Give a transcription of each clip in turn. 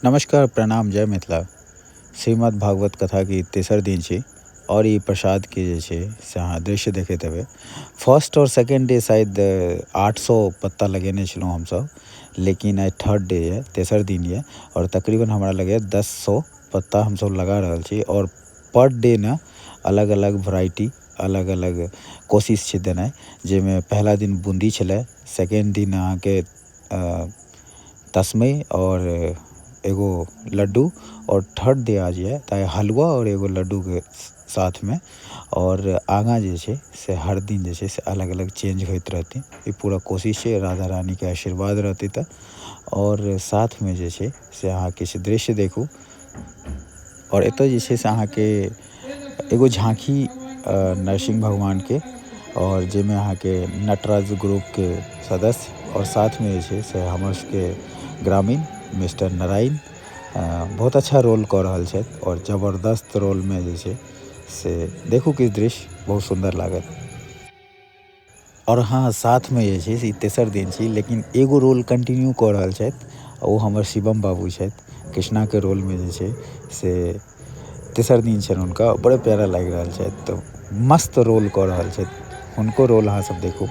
नमस्कार, प्रणाम, जय मिथिला। श्रीमद् भागवत कथा की तेसर दिन छी और ई प्रसाद के जे छै से अहाँ दृश्य देखैत हेबै। फर्स्ट और सेकेंड डे शायद 800 पत्ता लगेने छलहुँ हमसब, लेकिन आइ थर्ड डे यऽ, तेसर दिन यऽ और तकरीबन हमरा लगैए 1000 पत्ता हमसब लगा रहल छी और पर डे ने अलग अलग वेराइटी, अलग अलग कोशिश छै देनाइ, जाहिमे पहिला दिन बूंदी छलै, सेकेंड दिन अहाँके तस्मै और एगो लड्डू और थर्ड डे आज है तऽ हलवा और एगो लड्डू के साथ में। और आगाँ जे छै से हर दिन जे छै से अलग अलग चेंज होइत रहतै। ई पूरा कोशिश छै, राधा रानी के आशीर्वाद रहतै तऽ। और साथ में जे छै से अहाँ किछु दृश्य देखू। और एतय जे छै से अहाँके एगो झांकी नरसिंह भगवान के, और जाहिमे अहाँके नटराज ग्रुप के सदस्य और साथ में जे छै से हमर सबके ग्रामीण मिस्टर नारायण बहुत अच्छा रोल कऽ रहल छथि और जबरदस्त रोल में जे छै से देखू किछु दृश्य बहुत सुंदर लागत। और हाँ, साथ में जे छै से तेसर दिन छी, लेकिन एगो रोल कंटिन्यू कऽ रहल छथि, ओ हमर शिवम बाबू छथि। कृष्णा के रोल में जे छै से तेसर दिन छनि हुनका, बड़े प्यारा लागि रहल छथि, तऽ मस्त रोल कऽ रहल छथि। हुनको रोल अहाँ सब देखू।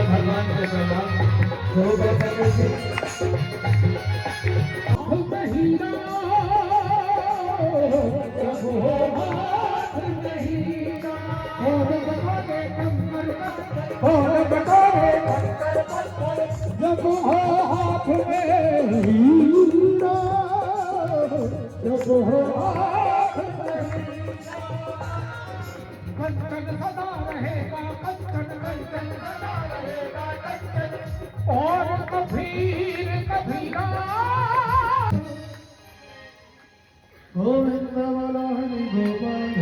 भगवान के प्रणाम। और कबीर कबीरा गोविंद बोलो हरि गोपाल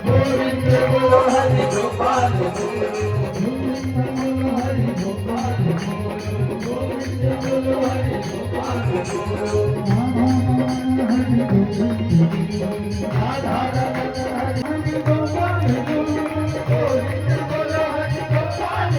गोविंद बोलो हरि गोपाल गोविंद बोलो हरि गोपाल राधा हरि गोपाल गोविंद बोलो हरि गोपाल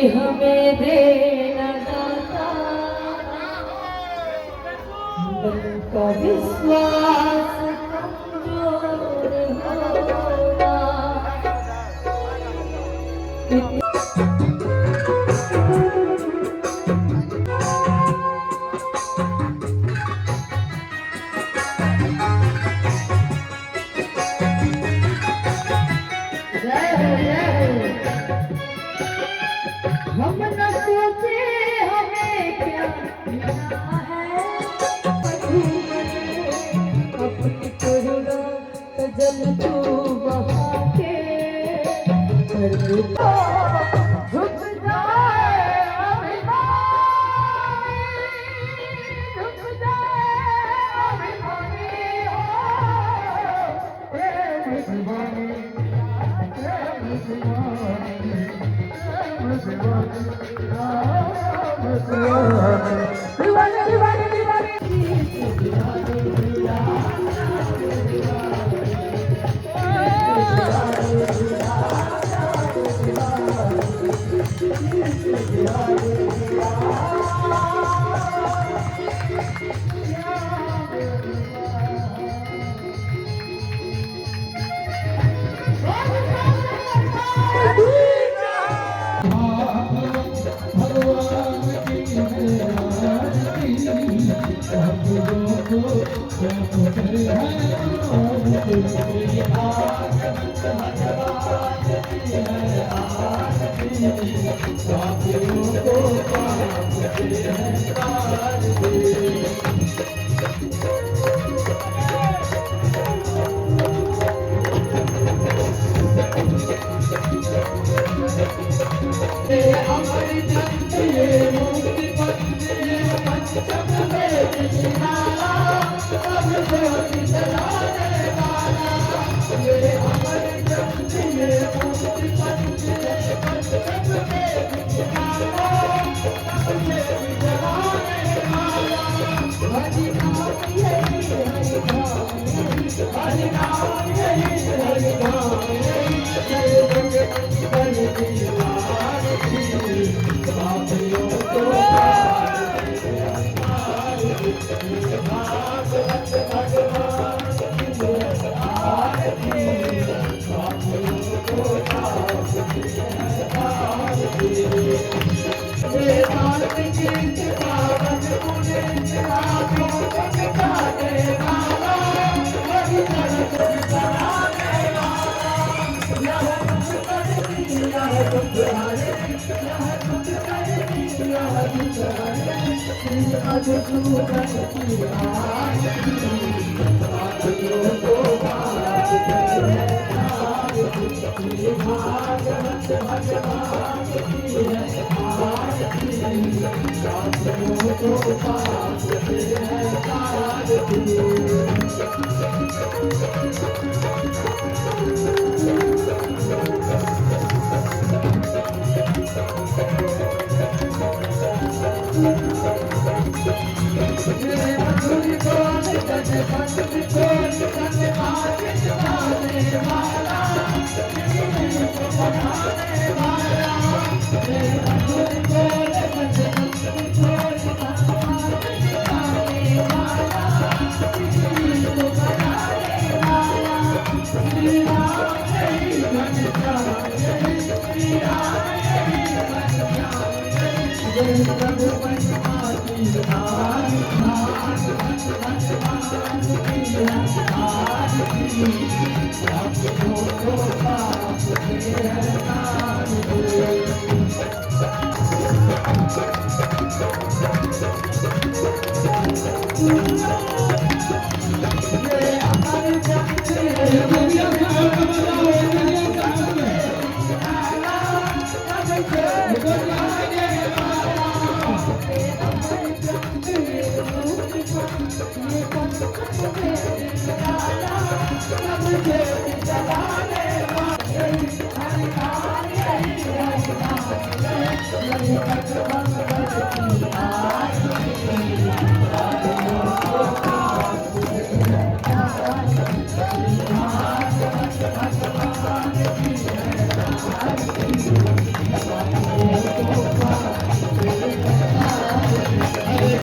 हमें देना दाता मन का विश्वास कमजोर होना। हम न सोचे हमें क्या मिला है, Yeah.